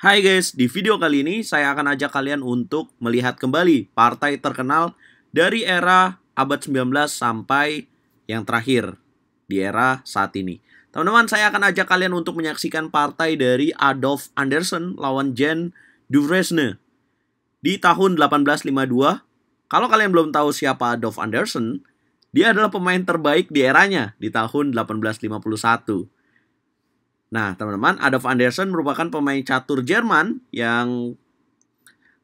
Hai guys, di video kali ini saya akan ajak kalian untuk melihat kembali partai terkenal dari era abad 19 sampai yang terakhir di era saat ini. Teman-teman, saya akan ajak kalian untuk menyaksikan partai dari Adolf Anderssen lawan Jan Duvergne di tahun 1852. Kalau kalian belum tahu siapa Adolf Anderssen, dia adalah pemain terbaik di eranya di tahun 1851. Nah, teman-teman, Adolf Anderssen merupakan pemain catur Jerman yang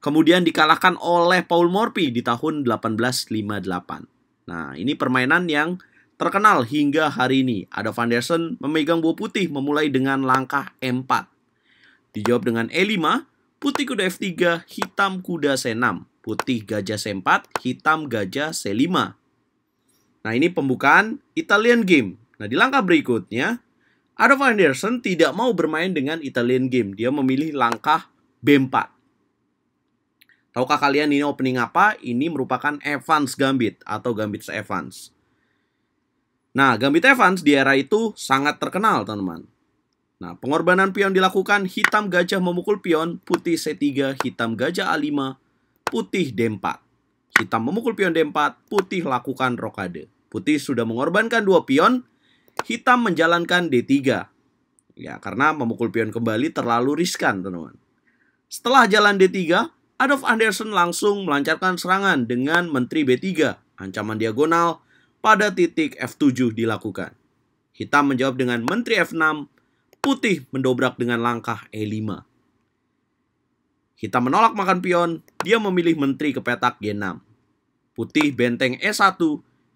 kemudian dikalahkan oleh Paul Morphy di tahun 1858. Nah, ini permainan yang terkenal hingga hari ini. Adolf Anderssen memegang buah putih memulai dengan langkah E4. Dijawab dengan E5, putih kuda F3, hitam kuda C6. Putih gajah C4, hitam gajah C5. Nah, ini pembukaan Italian game. Nah, di langkah berikutnya, Adolf Anderssen tidak mau bermain dengan Italian game. Dia memilih langkah B4. Tahukah kalian ini opening apa? Ini merupakan Evans Gambit atau Gambit Evans. Nah, Gambit Evans di era itu sangat terkenal, teman-teman. Nah, pengorbanan pion dilakukan, hitam gajah memukul pion, putih C3, hitam gajah A5, putih D4. Hitam memukul pion D4, putih lakukan rokade. Putih sudah mengorbankan dua pion, hitam menjalankan D3. Ya, karena memukul pion kembali terlalu riskan, teman-teman. Setelah jalan D3, Adolf Anderssen langsung melancarkan serangan dengan menteri B3. Ancaman diagonal pada titik F7 dilakukan. Hitam menjawab dengan menteri F6, putih mendobrak dengan langkah E5. Hitam menolak makan pion, dia memilih menteri ke petak G6. Putih benteng E1,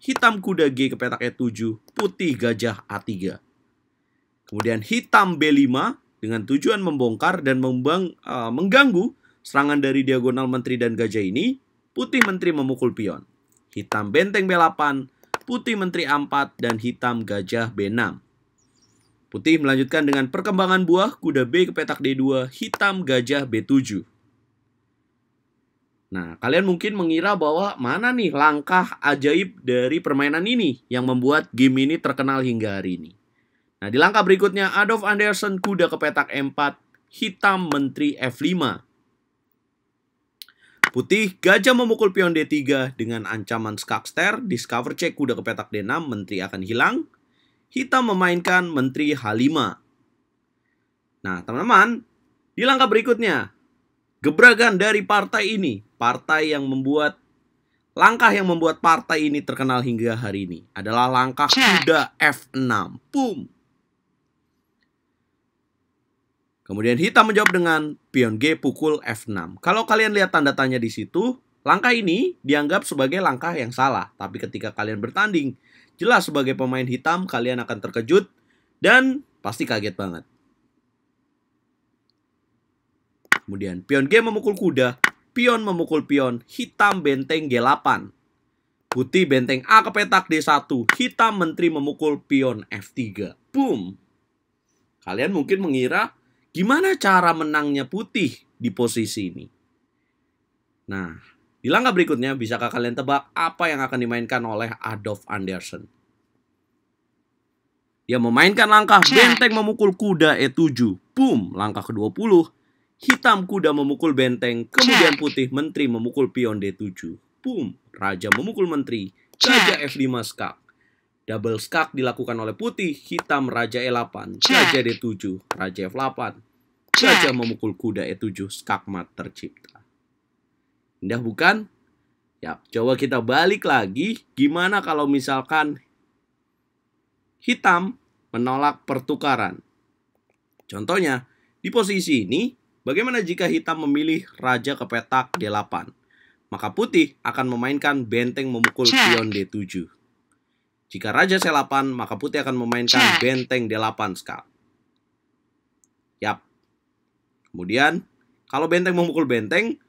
hitam kuda G ke petak E7, putih gajah A3. Kemudian hitam B5 dengan tujuan membongkar dan mengganggu serangan dari diagonal menteri dan gajah ini. Putih menteri memukul pion. Hitam benteng B8, putih menteri A4, dan hitam gajah B6. Putih melanjutkan dengan perkembangan buah kuda B ke petak D2, hitam gajah B7. Nah, kalian mungkin mengira bahwa mana nih langkah ajaib dari permainan ini yang membuat game ini terkenal hingga hari ini. Nah, di langkah berikutnya, Adolf Anderssen kuda ke petak E4, hitam menteri F5. Putih gajah memukul pion D3 dengan ancaman skakster, discover check kuda ke petak D6, menteri akan hilang. Hitam memainkan menteri H5. Nah, teman-teman, di langkah berikutnya, gebrakan dari partai ini, partai yang membuat langkah yang membuat partai ini terkenal hingga hari ini adalah langkah kuda F6. Boom. Kemudian hitam menjawab dengan pion G pukul F6. Kalau kalian lihat tanda tanya di situ, langkah ini dianggap sebagai langkah yang salah. Tapi ketika kalian bertanding, jelas sebagai pemain hitam, kalian akan terkejut dan pasti kaget banget. Kemudian pion G memukul kuda, pion memukul pion, hitam benteng G8. Putih benteng A ke petak D1, hitam menteri memukul pion F3. Boom. Kalian mungkin mengira gimana cara menangnya putih di posisi ini. Nah, di langkah berikutnya bisakah kalian tebak apa yang akan dimainkan oleh Adolf Anderssen? Dia memainkan langkah benteng memukul kuda E7. Boom, langkah ke-20. Hitam kuda memukul benteng, kemudian putih menteri memukul pion D7. Boom, raja memukul menteri, gajah F5 skak. Double skak dilakukan oleh putih, hitam raja E8, gajah D7, raja F8. Gajah memukul kuda E7, skak mat tercipta. Indah bukan? Ya, coba kita balik lagi. Gimana kalau misalkan hitam menolak pertukaran? Contohnya, di posisi ini, bagaimana jika hitam memilih raja ke petak D8? Maka putih akan memainkan benteng memukul pion D7. Jika raja C8, maka putih akan memainkan benteng D8 skak. Yap. Kemudian, kalau benteng memukul benteng,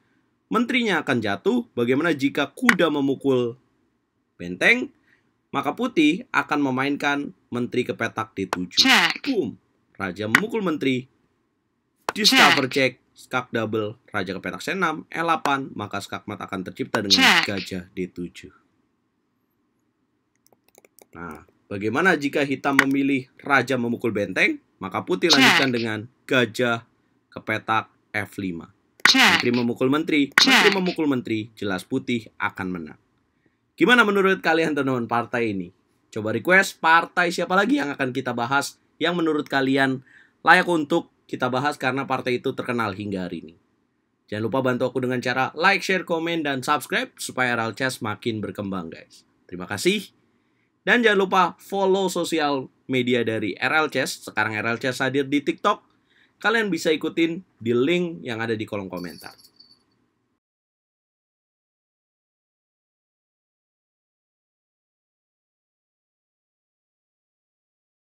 menterinya akan jatuh. Bagaimana jika kuda memukul benteng? Maka putih akan memainkan menteri ke petak D7. Boom. Raja memukul menteri. Discover check, skak double, raja ke petak C6, E8, maka skak mat akan tercipta dengan gajah D7. Nah, bagaimana jika hitam memilih raja memukul benteng? Maka putih lanjutkan dengan gajah ke petak F5. Menteri memukul menteri, menteri memukul menteri, jelas putih akan menang. Gimana menurut kalian teman-teman partai ini? Coba request partai siapa lagi yang akan kita bahas yang menurut kalian layak untuk kita bahas karena partai itu terkenal hingga hari ini. Jangan lupa bantu aku dengan cara like, share, komen, dan subscribe supaya RL Chess makin berkembang guys. Terima kasih. Dan jangan lupa follow sosial media dari RL Chess. Sekarang RL Chess hadir di TikTok. Kalian bisa ikutin di link yang ada di kolom komentar.